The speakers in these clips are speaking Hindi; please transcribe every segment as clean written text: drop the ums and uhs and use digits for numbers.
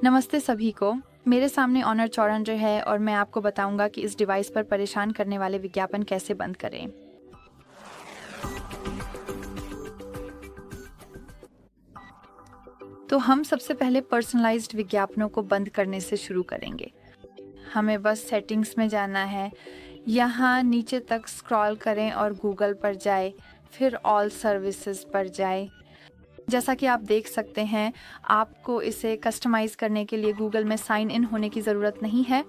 नमस्ते सभी को। मेरे सामने ऑनर 54 है और मैं आपको बताऊंगा कि इस डिवाइस पर परेशान करने वाले विज्ञापन कैसे बंद करें। तो हम सबसे पहले पर्सनलाइज्ड विज्ञापनों को बंद करने से शुरू करेंगे। हमें बस सेटिंग्स में जाना है, यहाँ नीचे तक स्क्रॉल करें और गूगल पर जाए, फिर ऑल सर्विसेज पर जाए। जैसा कि आप देख सकते हैं, आपको इसे कस्टमाइज़ करने के लिए गूगल में साइन इन होने की ज़रूरत नहीं है।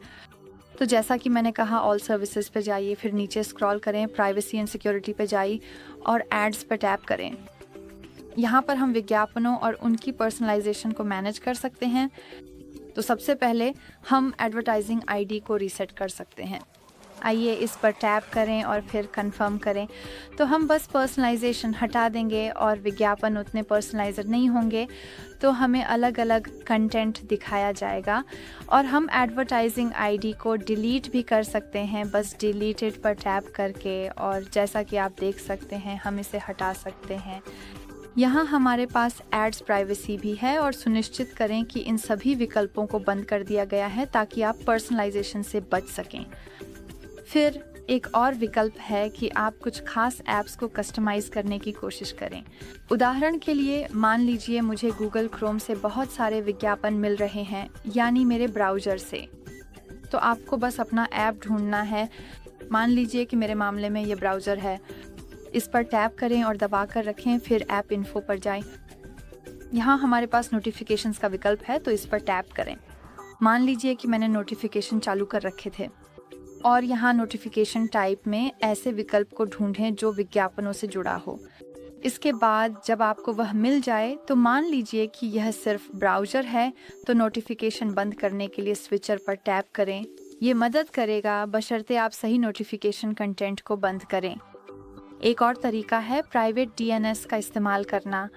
तो जैसा कि मैंने कहा, ऑल सर्विसेज पे जाइए, फिर नीचे स्क्रॉल करें, प्राइवेसी एंड सिक्योरिटी पे जाइए और एड्स पर टैप करें। यहाँ पर हम विज्ञापनों और उनकी पर्सनलाइजेशन को मैनेज कर सकते हैं। तो सबसे पहले हम एडवर्टाइजिंग आईडी को रीसेट कर सकते हैं। आइए इस पर टैप करें और फिर कंफर्म करें। तो हम बस पर्सनलाइजेशन हटा देंगे और विज्ञापन उतने पर्सनलाइज्ड नहीं होंगे, तो हमें अलग अलग कंटेंट दिखाया जाएगा। और हम एडवर्टाइजिंग आईडी को डिलीट भी कर सकते हैं, बस डिलीटेड पर टैप करके। और जैसा कि आप देख सकते हैं, हम इसे हटा सकते हैं। यहाँ हमारे पास एड्स प्राइवेसी भी है और सुनिश्चित करें कि इन सभी विकल्पों को बंद कर दिया गया है ताकि आप पर्सनलाइजेशन से बच सकें। फिर एक और विकल्प है कि आप कुछ खास ऐप्स को कस्टमाइज़ करने की कोशिश करें। उदाहरण के लिए मान लीजिए मुझे गूगल क्रोम से बहुत सारे विज्ञापन मिल रहे हैं, यानी मेरे ब्राउज़र से। तो आपको बस अपना ऐप ढूंढना है। मान लीजिए कि मेरे मामले में ये ब्राउज़र है। इस पर टैप करें और दबा कर रखें, फिर ऐप इन्फो पर जाएं। यहाँ हमारे पास नोटिफिकेशंस का विकल्प है, तो इस पर टैप करें। मान लीजिए कि मैंने नोटिफिकेशन चालू कर रखे थे और यहाँ नोटिफिकेशन टाइप में ऐसे विकल्प को ढूंढें जो विज्ञापनों से जुड़ा हो। इसके बाद जब आपको वह मिल जाए, तो मान लीजिए कि यह सिर्फ ब्राउज़र है, तो नोटिफिकेशन बंद करने के लिए स्विचर पर टैप करें। ये मदद करेगा, बशर्ते आप सही नोटिफिकेशन कंटेंट को बंद करें। एक और तरीका है प्राइवेट डीएनएस का इस्तेमाल करना।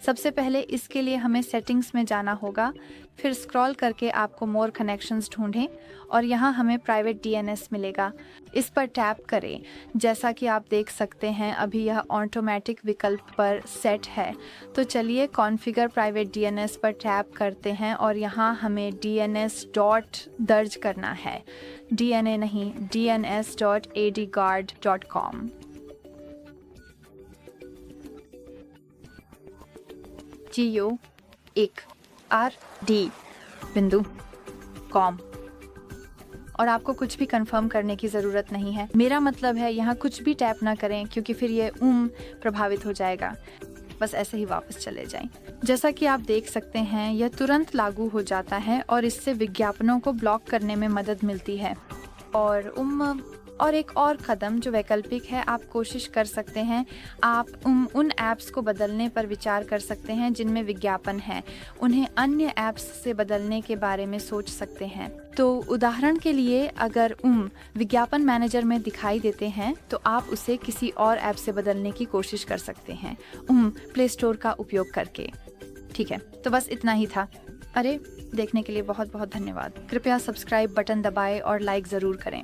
सबसे पहले इसके लिए हमें सेटिंग्स में जाना होगा, फिर स्क्रॉल करके आपको मोर कनेक्शंस ढूंढें और यहाँ हमें प्राइवेट डीएनएस मिलेगा। इस पर टैप करें। जैसा कि आप देख सकते हैं, अभी यह ऑटोमेटिक विकल्प पर सेट है। तो चलिए कॉन्फ़िगर प्राइवेट डीएनएस पर टैप करते हैं और यहाँ हमें DNS डॉट दर्ज करना है। DNA नहीं, dns.adguard.com। GOARD.com। और आपको कुछ भी कंफर्म करने की ज़रूरत नहीं है। मेरा मतलब है यहाँ कुछ भी टैप ना करें, क्योंकि फिर ये प्रभावित हो जाएगा। बस ऐसे ही वापस चले जाएं। जैसा कि आप देख सकते हैं, यह तुरंत लागू हो जाता है और इससे विज्ञापनों को ब्लॉक करने में मदद मिलती है। और एक और कदम जो वैकल्पिक है, आप कोशिश कर सकते हैं, आप उन ऐप्स को बदलने पर विचार कर सकते हैं जिनमें विज्ञापन है। उन्हें अन्य ऐप्स से बदलने के बारे में सोच सकते हैं। तो उदाहरण के लिए, अगर विज्ञापन मैनेजर में दिखाई देते हैं, तो आप उसे किसी और ऐप से बदलने की कोशिश कर सकते हैं, प्ले स्टोर का उपयोग करके। ठीक है, तो बस इतना ही था। अरे, देखने के लिए बहुत बहुत धन्यवाद। कृपया सब्सक्राइब बटन दबाएं और लाइक ज़रूर करें।